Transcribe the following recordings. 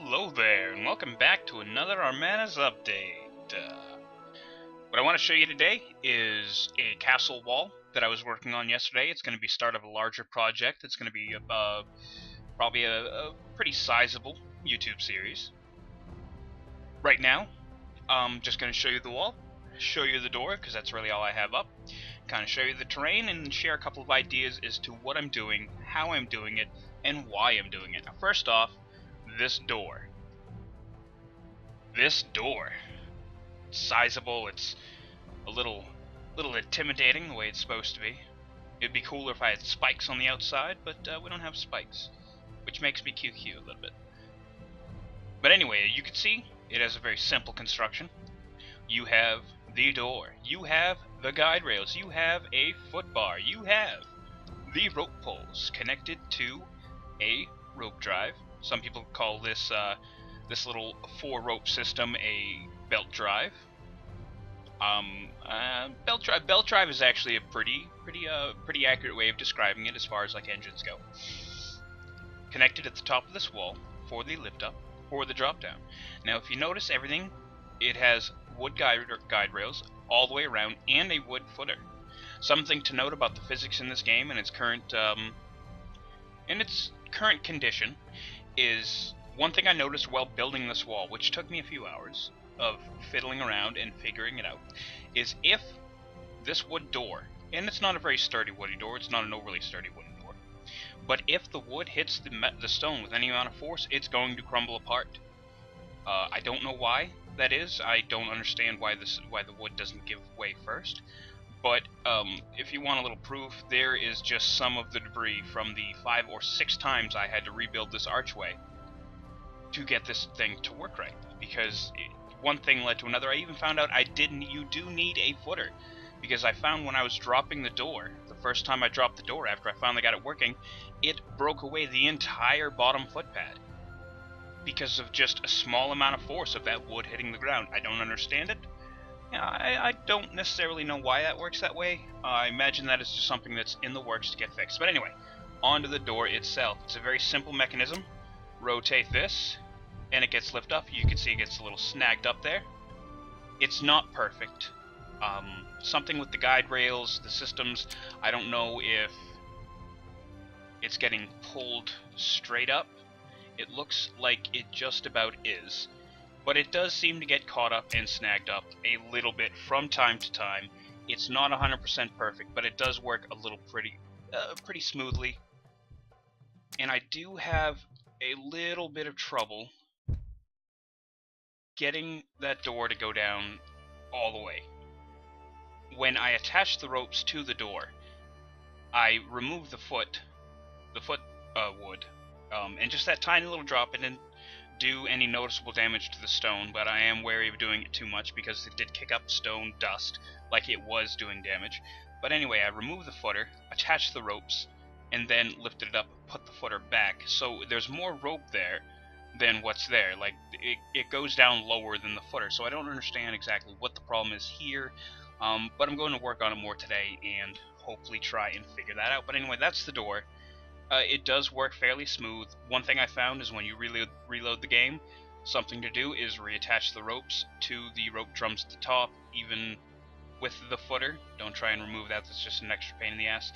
Hello there, and welcome back to another Armanis update. What I want to show you today is a castle wall that I was working on yesterday. It's going to be start of a larger project. It's going to be probably a pretty sizable YouTube series. Right now, I'm just going to show you the wall, show you the door, because that's really all I have up, kind of show you the terrain, and share a couple of ideas as to what I'm doing, how I'm doing it, and why I'm doing it. Now, first off, this door. This door. It's sizable, it's a little intimidating the way it's supposed to be. It'd be cooler if I had spikes on the outside, but we don't have spikes, which makes me QQ a little bit. But anyway, you can see it has a very simple construction. You have the door, you have the guide rails, you have a footbar, you have the rope poles connected to a rope drive. Some people call this this little 4-rope system a belt drive. Belt drive is actually a pretty accurate way of describing it as far as like engines go. Connected at the top of this wall for the lift up or the drop down. Now, if you notice everything, it has wood guide rails all the way around and a wood footer. Something to note about the physics in this game and its current condition is one thing I noticed while building this wall, which took me a few hours of fiddling around and figuring it out, is if this wood door, and it's not a very sturdy wooden door, it's not an overly sturdy wooden door, but if the wood hits the stone with any amount of force, it's going to crumble apart. I don't know why that is. I don't understand why the wood doesn't give way first. But if you want a little proof, there is just some of the debris from the 5 or 6 times I had to rebuild this archway to get this thing to work right. Because one thing led to another. I even found out you do need a footer. Because I found when I was dropping the door, the first time I dropped the door after I finally got it working, it broke away the entire bottom footpad. Because of just a small amount of force of that wood hitting the ground. I don't understand it. I don't necessarily know why that works that way. I imagine that is just something that's in the works to get fixed. But anyway, onto the door itself. It's a very simple mechanism. Rotate this, and it gets lifted up. You can see it gets a little snagged up there. It's not perfect. Something with the guide rails, the systems, I don't know if it's getting pulled straight up. It looks like it just about is. But it does seem to get caught up and snagged up a little bit from time to time. It's not 100% perfect, but it does work a little pretty smoothly. And I do have a little bit of trouble getting that door to go down all the way. When I attach the ropes to the door, I remove the foot wood, and just that tiny little drop, it didn't do any noticeable damage to the stone, but I am wary of doing it too much because it did kick up stone dust like it was doing damage. But anyway, I removed the footer, attached the ropes, and then lifted it up, put the footer back. So there's more rope there than what's there. Like, it goes down lower than the footer, so I don't understand exactly what the problem is here. But I'm going to work on it more today and hopefully try and figure that out. But anyway, that's the door. It does work fairly smooth. One thing I found is when you reload the game, something to do is reattach the ropes to the rope drums at the top, even with the footer. Don't try and remove that, that's just an extra pain in the ass.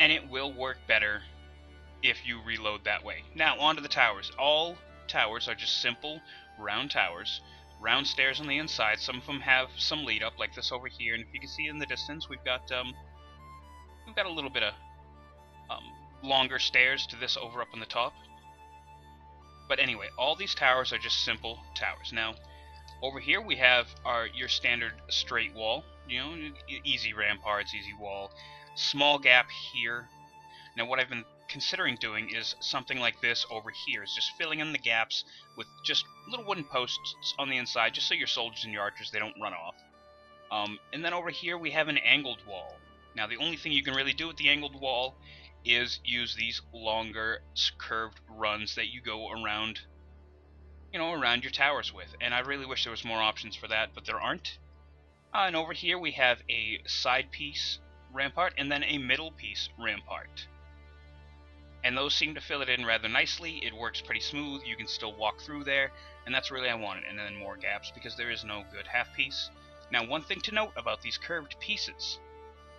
And it will work better if you reload that way. Now, onto the towers. All towers are just simple, round towers. Round stairs on the inside. Some of them have some lead up, like this over here, and if you can see in the distance, we've got a little bit of longer stairs to this over up on the top. But anyway, all these towers are just simple towers. Now, over here we have your standard straight wall, easy ramparts, easy wall, small gap here. Now, what I've been considering doing is something like this over here, is just filling in the gaps with just little wooden posts on the inside, just so your soldiers and your archers, they don't run off. And then over here we have an angled wall. Now, the only thing you can really do with the angled wall is use these longer curved runs that you go around, around your towers with. And I really wish there was more options for that, but there aren't. And over here we have a side piece rampart and then a middle piece rampart. and those seem to fill it in rather nicely. It works pretty smooth. You can still walk through there, and that's really I wanted. And then more gaps, because there is no good half piece. Now, one thing to note about these curved pieces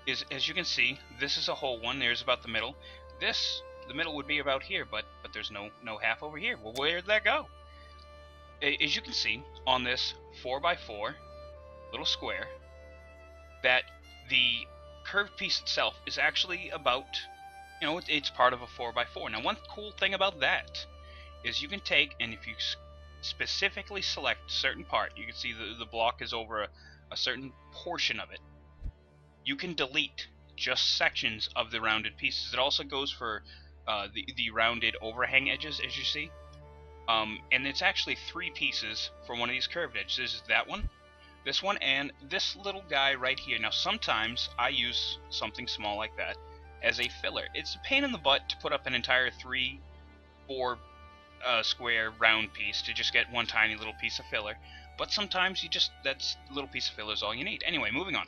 is, as you can see, this is a whole one. There's about the middle. The middle would be about here, but there's no half over here. Well, where'd that go? As you can see on this 4x4 little square, that the curved piece itself is actually about, you know, it's part of a 4x4. Now, one cool thing about that is you can take, and if you specifically select a certain part, you can see the block is over a certain portion of it. You can delete just sections of the rounded pieces. It also goes for the rounded overhang edges, as you see. And it's actually 3 pieces for one of these curved edges. This is that one, this one, and this little guy right here. Now, sometimes I use something small like that as a filler. It's a pain in the butt to put up an entire 3-4 square round piece to just get one tiny little piece of filler. But sometimes you just, that's little piece of filler is all you need. Anyway, moving on.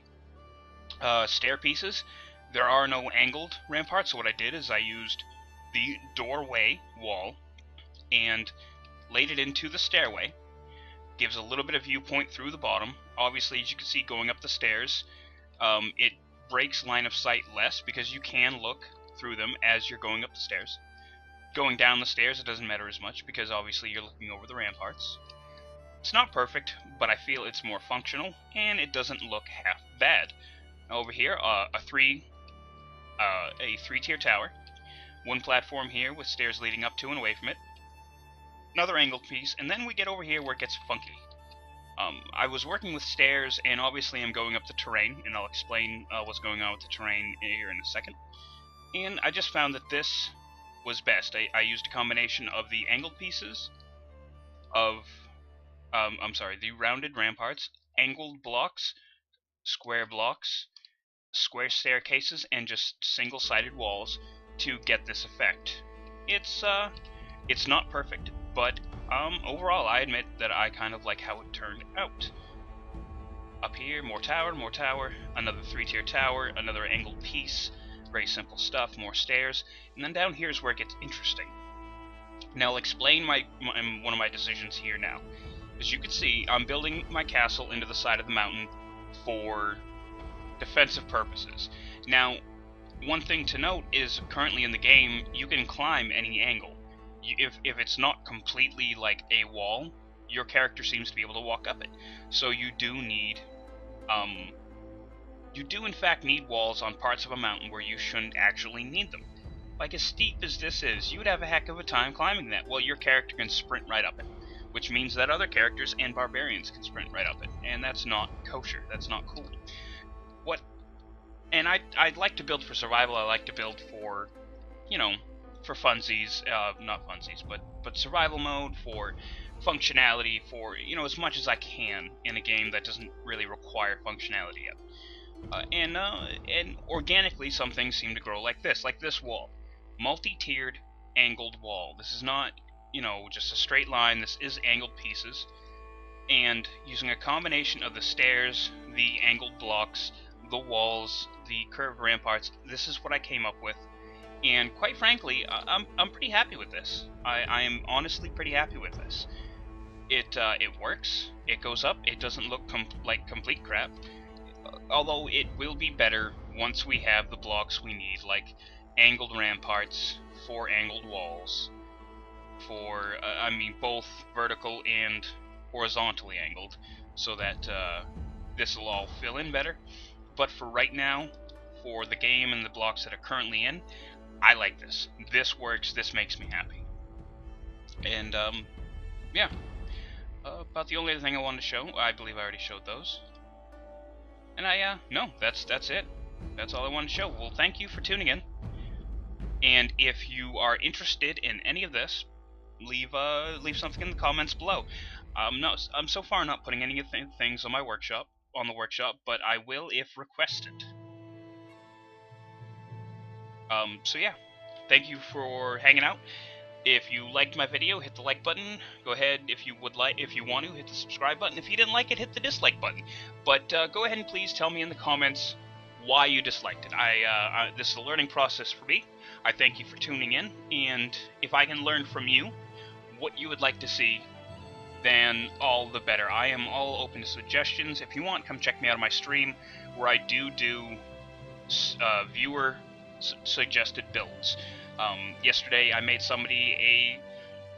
Stair pieces. There are no angled ramparts, so what I did is I used the doorway wall and laid it into the stairway. Gives a little bit of viewpoint through the bottom. Obviously, as you can see, going up the stairs, it breaks line of sight less because you can look through them as you're going up the stairs. Going down the stairs, it doesn't matter as much because obviously you're looking over the ramparts. It's not perfect, but I feel it's more functional, and it doesn't look half bad. Over here, a three-tier tower. One platform here with stairs leading up to and away from it. Another angled piece, and then we get over here where it gets funky. I was working with stairs, and obviously I'm going up the terrain, and I'll explain what's going on with the terrain here in a second. And I just found that this was best. I used a combination of the angled pieces, of, the rounded ramparts, angled blocks, square staircases, and just single-sided walls to get this effect. It's not perfect, but overall I admit that I kind of like how it turned out. Up here, more tower, another 3-tier tower, another angled piece, very simple stuff, more stairs, and then down here is where it gets interesting. Now I'll explain one of my decisions here now. As you can see, I'm building my castle into the side of the mountain for defensive purposes. Now, one thing to note is currently in the game, you can climb any angle. If it's not completely like a wall, your character seems to be able to walk up it. So you do need, in fact need walls on parts of a mountain where you shouldn't actually need them. Like as steep as this is, you would have a heck of a time climbing that. Well, your character can sprint right up it, which means that other characters and barbarians can sprint right up it, and that's not kosher. That's not cool. And I'd like to build for survival. I like to build for, you know, for funsies, not funsies, but survival mode, for functionality, for, you know, as much as I can in a game that doesn't really require functionality yet. And organically, some things seem to grow like this wall, multi-tiered angled wall. This is not, you know, just a straight line. This is angled pieces, and using a combination of the stairs, the angled blocks, the walls, the curved ramparts, this is what I came up with. And quite frankly, I'm pretty happy with this. I am honestly pretty happy with this. It works. It goes up. It doesn't look like complete crap. Although it will be better once we have the blocks we need, like angled ramparts, 4 angled walls, for both vertical and horizontally angled, so that this will all fill in better. But for right now, for the game and the blocks that are currently in, I like this. This works. This makes me happy. And yeah. About the only other thing I wanted to show, I believe I already showed those. And no, that's it. That's all I wanted to show. Well, thank you for tuning in. And if you are interested in any of this, leave something in the comments below. I'm so far not putting any of the things on my workshop, but I will if requested. So yeah, thank you for hanging out. If you liked my video, hit the like button. Go ahead, if you want to, hit the subscribe button. If you didn't like it, hit the dislike button. But go ahead and please tell me in the comments why you disliked it. This is a learning process for me. I thank you for tuning in, and if I can learn from you what you would like to see, then all the better. I am all open to suggestions. If you want, come check me out on my stream, where I do viewer suggested builds. Yesterday I made somebody a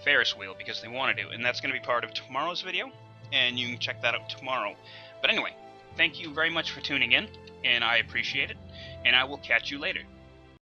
Ferris wheel because they wanted to, and that's going to be part of tomorrow's video, and you can check that out tomorrow. But anyway, thank you very much for tuning in, and I appreciate it, and I will catch you later.